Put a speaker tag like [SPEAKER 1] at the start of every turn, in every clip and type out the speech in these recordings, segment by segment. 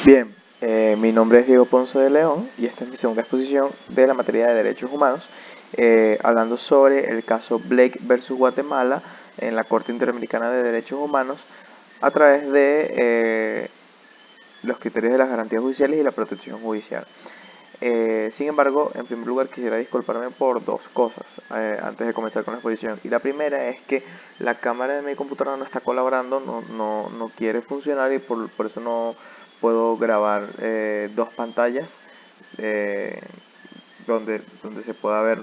[SPEAKER 1] Bien, mi nombre es Diego Ponce de León y esta es mi segunda exposición de la materia de Derechos Humanos, hablando sobre el caso Blake versus Guatemala en la Corte Interamericana de Derechos Humanos a través de los criterios de las garantías judiciales y la protección judicial. Sin embargo, en primer lugar quisiera disculparme por dos cosas antes de comenzar con la exposición. Y la primera es que la cámara de mi computadora no está colaborando, no quiere funcionar y por eso no puedo grabar dos pantallas eh, donde se pueda ver,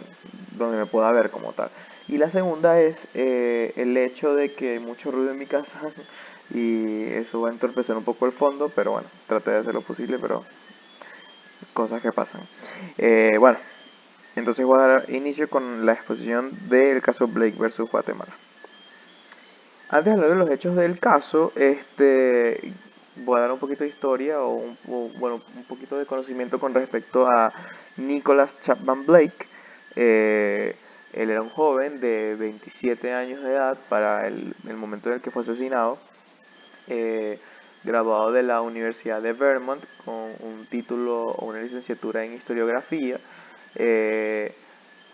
[SPEAKER 1] donde me pueda ver como tal. Y la segunda es el hecho de que hay mucho ruido en mi casa y eso va a entorpecer un poco el fondo, pero bueno, traté de hacer lo posible, pero cosas que pasan. Bueno, entonces voy a dar inicio con la exposición del caso Blake versus Guatemala. Antes de hablar de los hechos del caso, voy a dar un poquito de historia un poquito de conocimiento con respecto a Nicholas Chapman Blake. Él era un joven de 27 años de edad para el momento en el que fue asesinado. Eh, Graduado de la Universidad de Vermont con un título o una licenciatura en historiografía. Eh,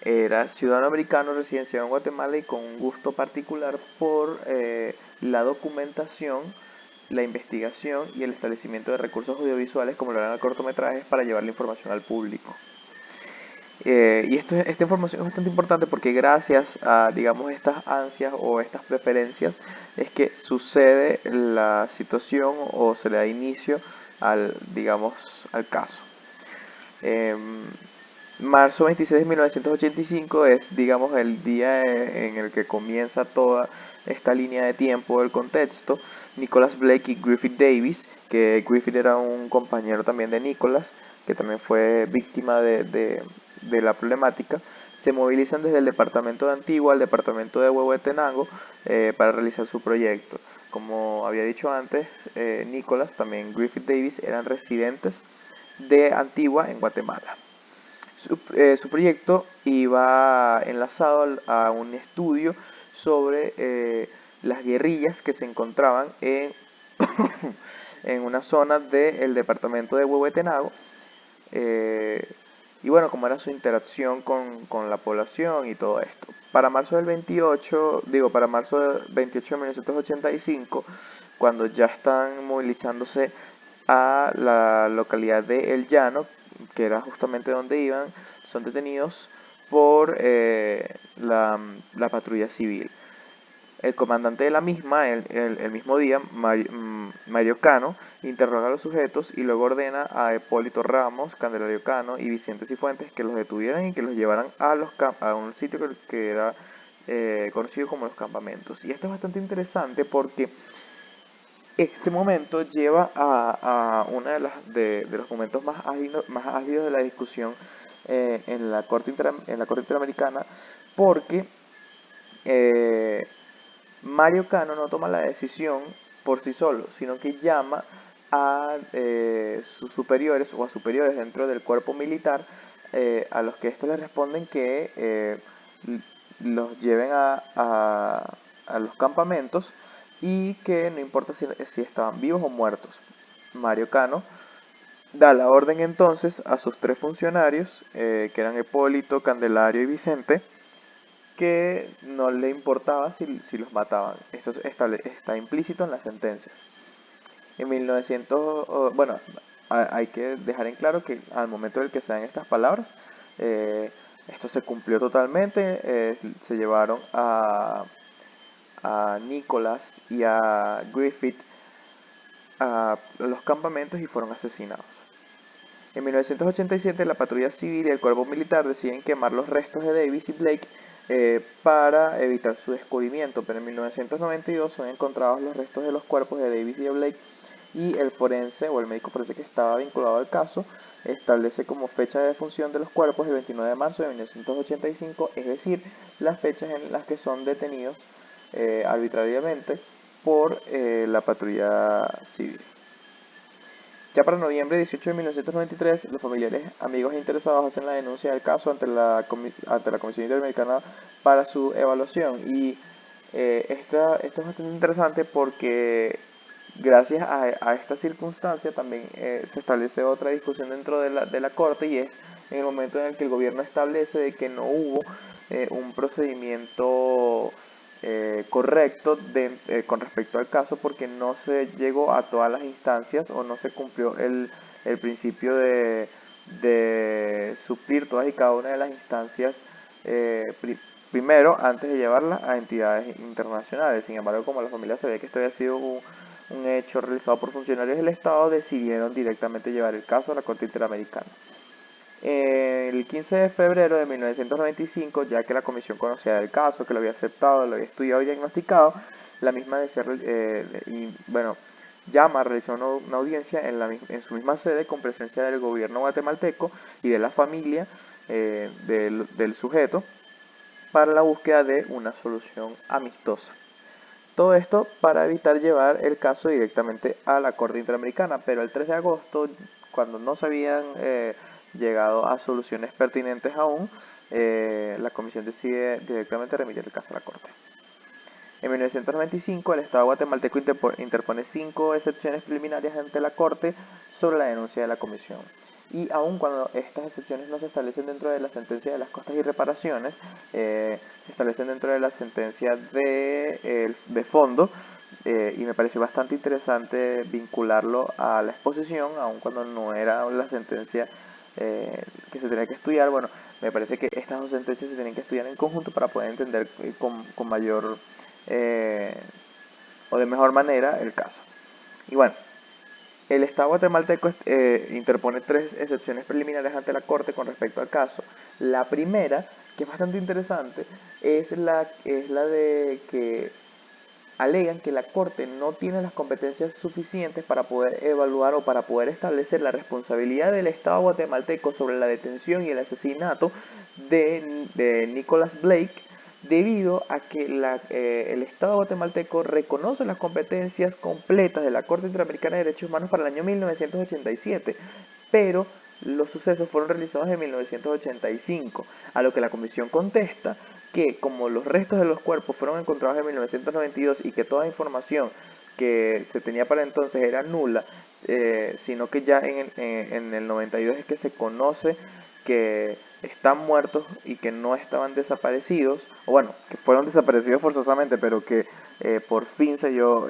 [SPEAKER 1] Era ciudadano americano residenciado en Guatemala y con un gusto particular por la documentación, la investigación y el establecimiento de recursos audiovisuales como lo eran los cortometrajes para llevar la información al público. Esta información es bastante importante porque gracias a, digamos, estas ansias o estas preferencias es que sucede la situación o se le da inicio al, digamos, al caso. Marzo 26 de 1985 es, digamos, el día en el que comienza toda esta línea de tiempo del contexto. Nicholas Blake y Griffith Davis, que Griffith era un compañero también de Nicholas, que también fue víctima de la problemática, se movilizan desde el departamento de Antigua al departamento de Huehuetenango para realizar su proyecto. Como había dicho antes, Nicholas, también Griffith Davis, eran residentes de Antigua en Guatemala. Su proyecto iba enlazado a un estudio sobre las guerrillas que se encontraban en, en una zona del departamento de Huehuetenango. Y bueno, como era su interacción con la población y todo esto. Para marzo del 28, para marzo del 28 de 1985, cuando ya están movilizándose a la localidad de El Llano, que era justamente donde iban, son detenidos por la patrulla civil. El comandante de la misma, el mismo día, Mario Cano, interroga a los sujetos y luego ordena a Hipólito Ramos, Candelario Cano y Vicente Cifuentes que los detuvieran y que los llevaran a un sitio que era conocido como los campamentos. Y esto es bastante interesante porque este momento lleva a uno de los momentos más ágidos de la discusión en la Corte Interamericana, porque Mario Cano no toma la decisión por sí solo, sino que llama a sus superiores o a superiores dentro del cuerpo militar, a los que estos le responden que los lleven a los campamentos y que no importa si estaban vivos o muertos. Mario Cano da la orden entonces a sus tres funcionarios, que eran Hipólito, Candelario y Vicente, que no le importaba si los mataban. Esto está implícito en las sentencias. En 1900, bueno, hay que dejar en claro que al momento del que se dan estas palabras, esto se cumplió totalmente. Se llevaron a Nicholas y a Griffith a los campamentos y fueron asesinados. En 1987 la patrulla civil y el cuerpo militar deciden quemar los restos de Davis y Blake para evitar su descubrimiento, pero en 1992 son encontrados los restos de los cuerpos de Davis y de Blake y el forense o el médico forense que estaba vinculado al caso establece como fecha de defunción de los cuerpos el 29 de marzo de 1985, es decir, las fechas en las que son detenidos arbitrariamente por la patrulla civil. Ya para noviembre 18 de 1993, los familiares, amigos e interesados hacen la denuncia del caso ante la Comisión Interamericana para su evaluación. Y esto es bastante interesante porque Gracias a esta circunstancia también se establece otra discusión dentro de la Corte, y es en el momento en el que el gobierno establece de que no hubo un procedimiento correcto con respecto al caso, porque no se llegó a todas las instancias o no se cumplió el principio de suplir todas y cada una de las instancias primero antes de llevarla a entidades internacionales. Sin embargo, como la familia sabía que esto había sido un hecho realizado por funcionarios del Estado, decidieron directamente llevar el caso a la Corte Interamericana. El 15 de febrero de 1995, ya que la comisión conocía del caso, que lo había aceptado, lo había estudiado y diagnosticado, la misma decía, llama a realizar una audiencia en su misma sede con presencia del gobierno guatemalteco y de la familia del sujeto para la búsqueda de una solución amistosa. Todo esto para evitar llevar el caso directamente a la Corte Interamericana, pero el 3 de agosto, cuando no se habían llegado a soluciones pertinentes aún, la comisión decide directamente remitir el caso a la Corte. En 1995, el Estado guatemalteco interpone 5 excepciones preliminares ante la Corte sobre la denuncia de la Comisión. Y aun cuando estas excepciones no se establecen dentro de la sentencia de las costas y reparaciones, se establecen dentro de la sentencia de fondo, y me pareció bastante interesante vincularlo a la exposición, aun cuando no era la sentencia que se tenía que estudiar. Bueno, me parece que estas dos sentencias se tienen que estudiar en conjunto para poder entender con mayor o de mejor manera el caso. Y bueno, el Estado guatemalteco interpone 3 excepciones preliminares ante la Corte con respecto al caso. La primera, que es bastante interesante, es la de que alegan que la Corte no tiene las competencias suficientes para poder evaluar o para poder establecer la responsabilidad del Estado guatemalteco sobre la detención y el asesinato de Nicholas Blake, debido a que el Estado guatemalteco reconoce las competencias completas de la Corte Interamericana de Derechos Humanos para el año 1987, pero los sucesos fueron realizados en 1985, a lo que la Comisión contesta que como los restos de los cuerpos fueron encontrados en 1992 y que toda información que se tenía para entonces era nula, sino que ya en el 92 es que se conoce que están muertos y que no estaban desaparecidos, o bueno, que fueron desaparecidos forzosamente, pero que por fin se dio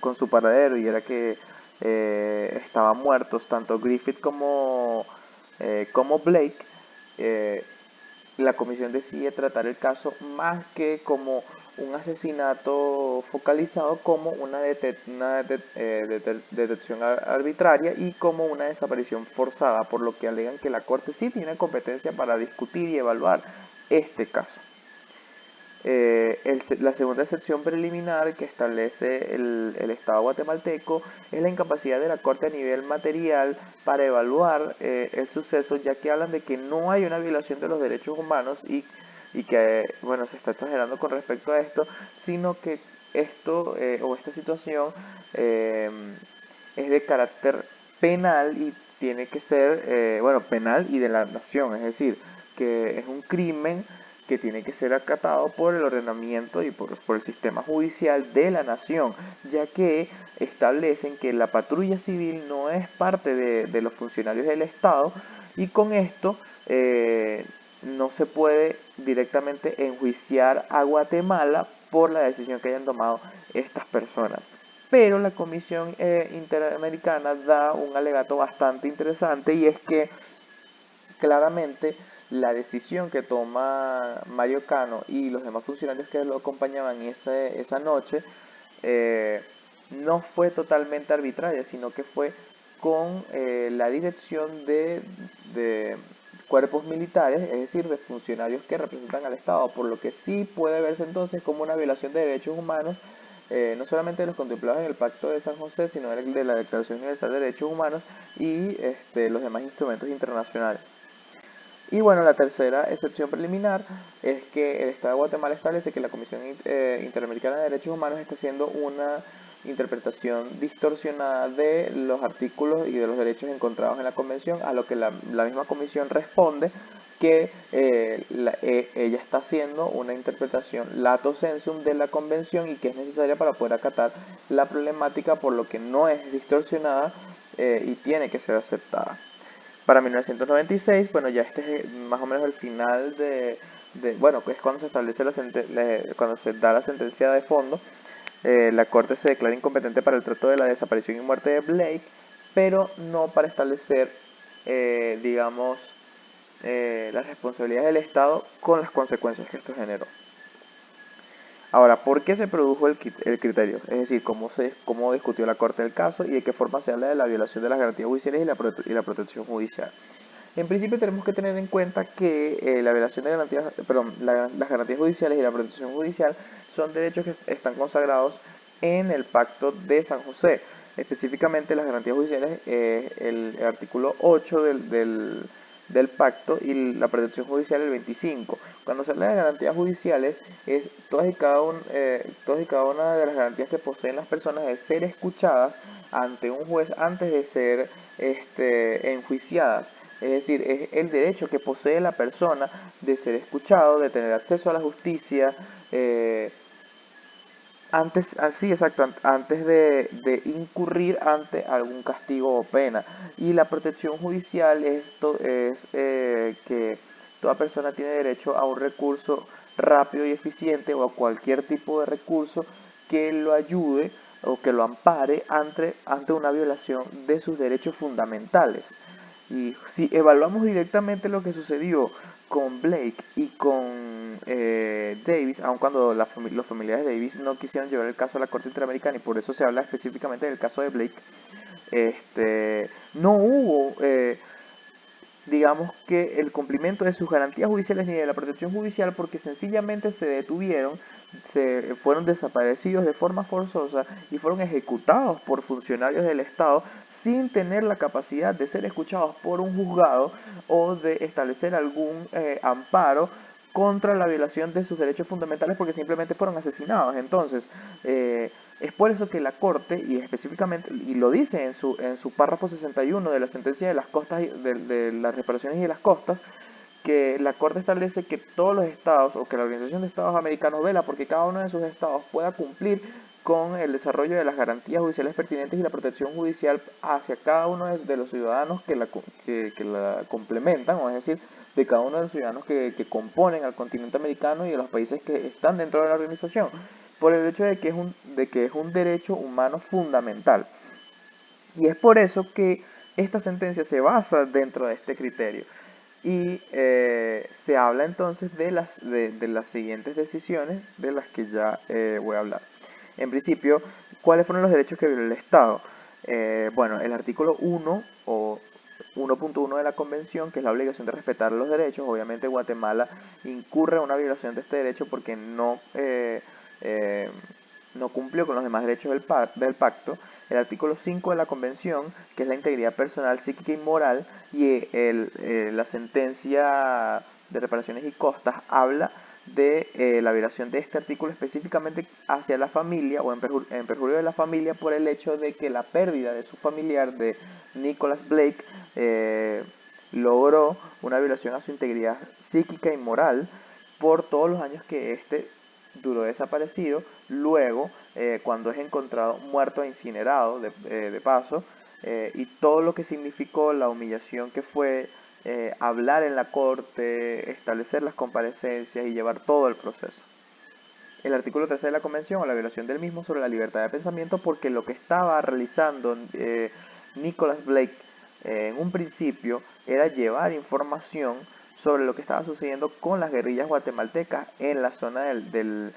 [SPEAKER 1] con su paradero, y era que estaban muertos tanto Griffith como Blake. La comisión decide tratar el caso más que como un asesinato focalizado, como una detención arbitraria y como una desaparición forzada, por lo que alegan que la Corte sí tiene competencia para discutir y evaluar este caso. La segunda excepción preliminar que establece el Estado guatemalteco es la incapacidad de la Corte a nivel material para evaluar el suceso, ya que hablan de que no hay una violación de los derechos humanos y que, bueno, se está exagerando con respecto a esto, sino que esto o esta situación es de carácter penal y tiene que ser, penal y de la nación, es decir, que es un crimen que tiene que ser acatado por el ordenamiento y por el sistema judicial de la nación, ya que establecen que la patrulla civil no es parte de los funcionarios del Estado, y con esto no se puede directamente enjuiciar a Guatemala por la decisión que hayan tomado estas personas. Pero la Comisión Interamericana da un alegato bastante interesante, y es que claramente la decisión que toma Mario Cano y los demás funcionarios que lo acompañaban esa noche no fue totalmente arbitraria, sino que fue con la dirección de cuerpos militares, es decir, de funcionarios que representan al Estado, por lo que sí puede verse entonces como una violación de derechos humanos, no solamente de los contemplados en el Pacto de San José, sino de la Declaración Universal de Derechos Humanos y los demás instrumentos internacionales. Y bueno, la tercera excepción preliminar es que el Estado de Guatemala establece que la Comisión Interamericana de Derechos Humanos está haciendo una interpretación distorsionada de los artículos y de los derechos encontrados en la Convención, a lo que la misma Comisión responde que ella está haciendo una interpretación lato sensum de la convención y que es necesaria para poder acatar la problemática, por lo que no es distorsionada y tiene que ser aceptada. Para 1996, bueno, ya este es más o menos el final bueno, que es cuando se establece cuando se da la sentencia de fondo. La Corte se declara incompetente para el trato de la desaparición y muerte de Blake, pero no para establecer, digamos, las responsabilidades del Estado con las consecuencias que esto generó. Ahora, ¿por qué se produjo el criterio? Es decir, cómo discutió la Corte el caso y de qué forma se habla de la violación de las garantías judiciales y la protección judicial. En principio tenemos que tener en cuenta que la violación de garantías, perdón, las garantías judiciales y la protección judicial son derechos que están consagrados en el Pacto de San José. Específicamente las garantías judiciales, el artículo 8 del pacto, y la protección judicial el 25. Cuando se habla de garantías judiciales es todas y cada una de las garantías que poseen las personas de ser escuchadas ante un juez antes de ser enjuiciadas. Es decir, es el derecho que posee la persona de ser escuchado, de tener acceso a la justicia, antes de incurrir ante algún castigo o pena. Y la protección judicial es que toda persona tiene derecho a un recurso rápido y eficiente, o a cualquier tipo de recurso que lo ayude o que lo ampare ante una violación de sus derechos fundamentales. Y si evaluamos directamente lo que sucedió con Blake y con Davis, aun cuando los familiares de Davis no quisieron llevar el caso a la Corte Interamericana, y por eso se habla específicamente del caso de Blake, no hubo, digamos, que el cumplimiento de sus garantías judiciales ni de la protección judicial, porque sencillamente se detuvieron, se fueron desaparecidos de forma forzosa y fueron ejecutados por funcionarios del Estado sin tener la capacidad de ser escuchados por un juzgado o de establecer algún amparo contra la violación de sus derechos fundamentales, porque simplemente fueron asesinados. Entonces, es por eso que la Corte, y específicamente, y lo dice en su párrafo 61 de la sentencia de las costas, de las reparaciones y de las costas, que la Corte establece que todos los estados, o que la Organización de Estados Americanos vela porque cada uno de sus estados pueda cumplir con el desarrollo de las garantías judiciales pertinentes y la protección judicial hacia cada uno de los ciudadanos que la complementan, o es decir, de cada uno de los ciudadanos que componen al continente americano y de los países que están dentro de la organización, por el hecho de que es un derecho humano fundamental. Y es por eso que esta sentencia se basa dentro de este criterio. Y se habla entonces de las siguientes decisiones de las que ya voy a hablar. En principio, ¿cuáles fueron los derechos que violó el Estado? Bueno, el artículo 1 o 1.1 de la Convención, que es la obligación de respetar los derechos. Obviamente Guatemala incurre en una violación de este derecho porque no cumplió con los demás derechos del pacto. El artículo 5 de la Convención, que es la integridad personal, psíquica y moral, y la sentencia de reparaciones y costas habla de la violación de este artículo específicamente hacia la familia, o en perjuicio de la familia, por el hecho de que la pérdida de su familiar, de Nicholas Blake, logró una violación a su integridad psíquica y moral por todos los años que este duró desaparecido. Luego, cuando es encontrado muerto e incinerado de paso, y todo lo que significó la humillación que fue hablar en la corte, establecer las comparecencias y llevar todo el proceso. El artículo 13 de la Convención, o la violación del mismo sobre la libertad de pensamiento, porque lo que estaba realizando Nicholas Blake en un principio era llevar información sobre lo que estaba sucediendo con las guerrillas guatemaltecas en la zona del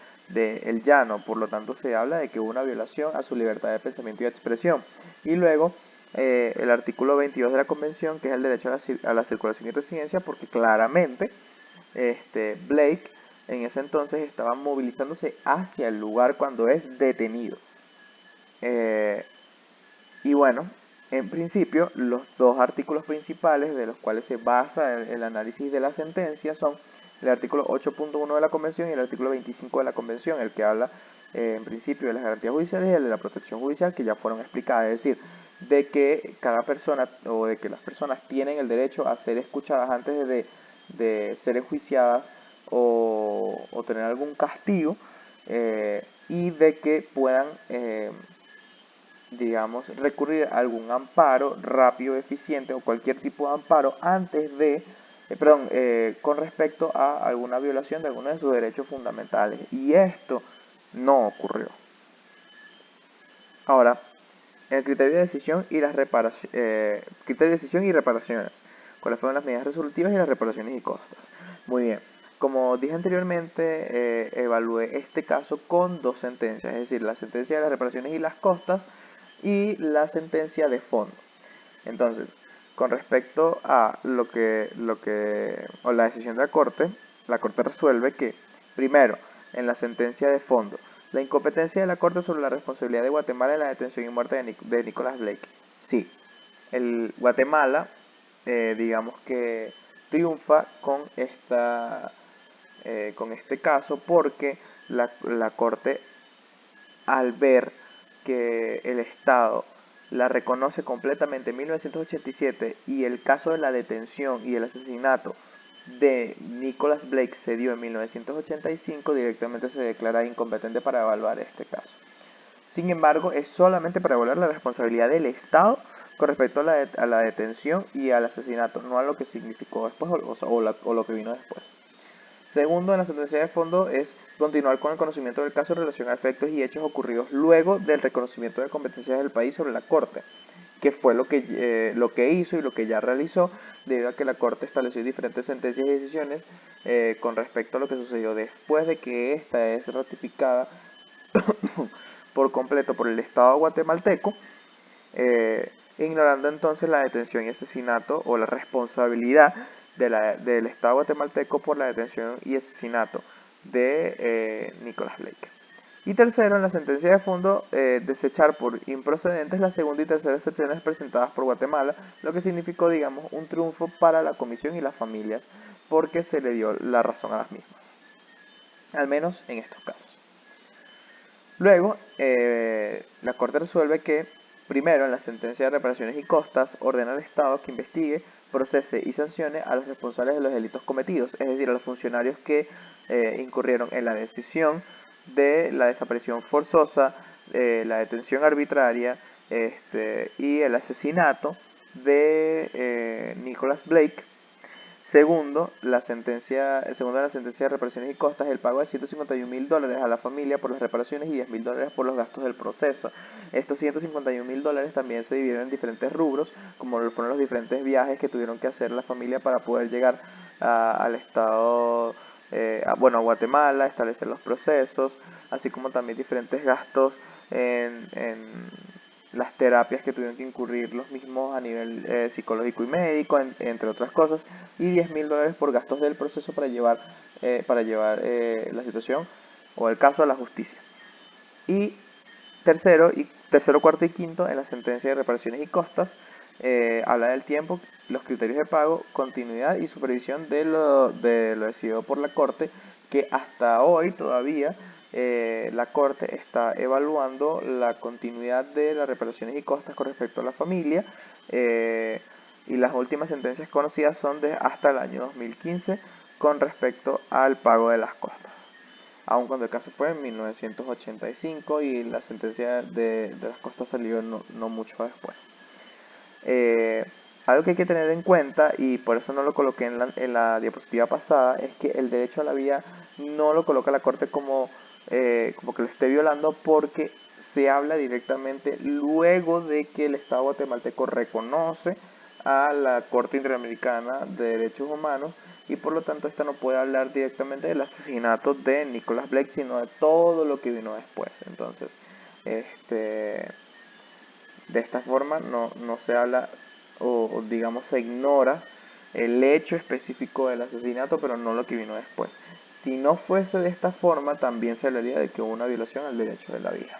[SPEAKER 1] llano. Por lo tanto, se habla de que hubo una violación a su libertad de pensamiento y expresión. Y luego el artículo 22 de la Convención, que es el derecho a la circulación y residencia, porque claramente Blake en ese entonces estaba movilizándose hacia el lugar cuando es detenido. Y bueno, en principio, los dos artículos principales de los cuales se basa el análisis de la sentencia son el artículo 8.1 de la Convención y el artículo 25 de la Convención, el que habla en principio de las garantías judiciales y el de la protección judicial, que ya fueron explicadas. Es decir, de que cada persona, o de que las personas tienen el derecho a ser escuchadas antes de ser enjuiciadas o tener algún castigo, y de que puedan, digamos, recurrir a algún amparo rápido, eficiente o cualquier tipo de amparo antes de, con respecto a alguna violación de alguno de sus derechos fundamentales. Y esto no ocurrió. Ahora, el criterio de decisión y las criterio de decisión y reparaciones. ¿Cuáles fueron las medidas resolutivas y las reparaciones y costas? Muy bien. Como dije anteriormente, evalué este caso con dos sentencias, es decir, la sentencia de las reparaciones y las costas y la sentencia de fondo. Entonces, con respecto a la decisión de la Corte resuelve que, primero, en la sentencia de fondo, la incompetencia de la Corte sobre la responsabilidad de Guatemala en la detención y muerte de Nicholas Blake. Sí, el Guatemala, digamos que triunfa con este caso porque la Corte, al ver que el Estado la reconoce completamente en 1987 y el caso de la detención y el asesinato de Nicholas Blake se dio en 1985, directamente se declara incompetente para evaluar este caso. Sin embargo, es solamente para evaluar la responsabilidad del Estado con respecto a la detención y al asesinato, no a lo que significó después o lo que vino después. Segundo, en la sentencia de fondo es continuar con el conocimiento del caso en relación a efectos y hechos ocurridos luego del reconocimiento de competencias del país sobre la Corte, que fue lo que hizo y lo que ya realizó, debido a que la Corte estableció diferentes sentencias y decisiones con respecto a lo que sucedió después de que esta es ratificada por completo por el Estado guatemalteco, ignorando entonces la detención y asesinato o la responsabilidad del Estado guatemalteco por la detención y asesinato de Nicholas Blake. Y tercero, en la sentencia de fondo, desechar por improcedentes la segunda y tercera excepciones presentadas por Guatemala, lo que significó, digamos, un triunfo para la comisión y las familias, porque se le dio la razón a las mismas, al menos en estos casos. Luego, la Corte resuelve que, primero, en la sentencia de reparaciones y costas, ordena al Estado que investigue, procese y sancione a los responsables de los delitos cometidos, es decir, a los funcionarios que incurrieron en la decisión de la desaparición forzosa, la detención arbitraria y el asesinato de Nicholas Blake. Segundo, la sentencia de reparaciones y costas, el pago de $151,000 a la familia por las reparaciones y $10,000 por los gastos del proceso. Estos $151,000 también se dividieron en diferentes rubros, como fueron los diferentes viajes que tuvieron que hacer la familia para poder llegar al estado, a Guatemala, establecer los procesos, así como también diferentes gastos en las terapias que tuvieron que incurrir los mismos a nivel psicológico y médico, entre otras cosas, y $10,000 por gastos del proceso para llevar la situación o el caso a la justicia. Y tercero, cuarto y quinto, en la sentencia de reparaciones y costas, habla del tiempo, los criterios de pago, continuidad y supervisión de lo decidido por la Corte, que hasta hoy todavía la Corte está evaluando la continuidad de las reparaciones y costas con respecto a la familia, y las últimas sentencias conocidas son de hasta el año 2015 con respecto al pago de las costas, aun cuando el caso fue en 1985 y la sentencia de las costas salió no mucho después. Algo que hay que tener en cuenta, y por eso no lo coloqué en la diapositiva pasada, es que el derecho a la vida no lo coloca la Corte como que lo esté violando, porque se habla directamente luego de que el Estado guatemalteco reconoce a la Corte Interamericana de Derechos Humanos, y por lo tanto esta no puede hablar directamente del asesinato de Nicholas Blake, sino de todo lo que vino después. Entonces, de esta forma no se habla o digamos se ignora el hecho específico del asesinato, pero no lo que vino después. Si no fuese de esta forma, también se hablaría de que hubo una violación al derecho de la vida.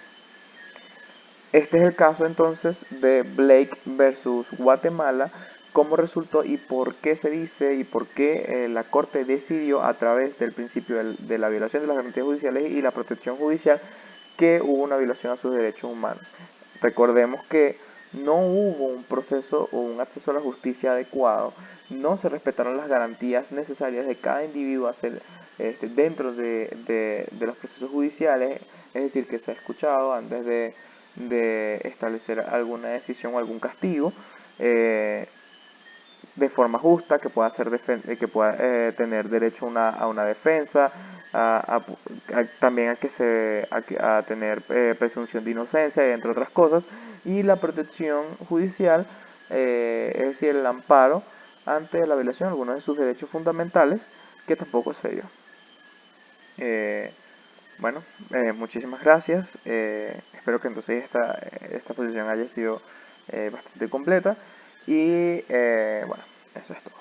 [SPEAKER 1] Este es el caso entonces de Blake versus Guatemala, cómo resultó y por qué se dice y por qué la Corte decidió, a través del principio de la violación de las garantías judiciales y la protección judicial, que hubo una violación a sus derechos humanos. Recordemos que no hubo un proceso o un acceso a la justicia adecuado, no se respetaron las garantías necesarias de cada individuo a ser, dentro de los procesos judiciales, es decir, que se ha escuchado antes de establecer alguna decisión o algún castigo, de forma justa, que pueda, que pueda tener derecho a una defensa, también a tener presunción de inocencia, entre otras cosas, y la protección judicial, es decir, el amparo ante la violación de algunos de sus derechos fundamentales, que tampoco se dio. Bueno, muchísimas gracias. Espero que entonces esta posición haya sido bastante completa. Y bueno, eso es todo.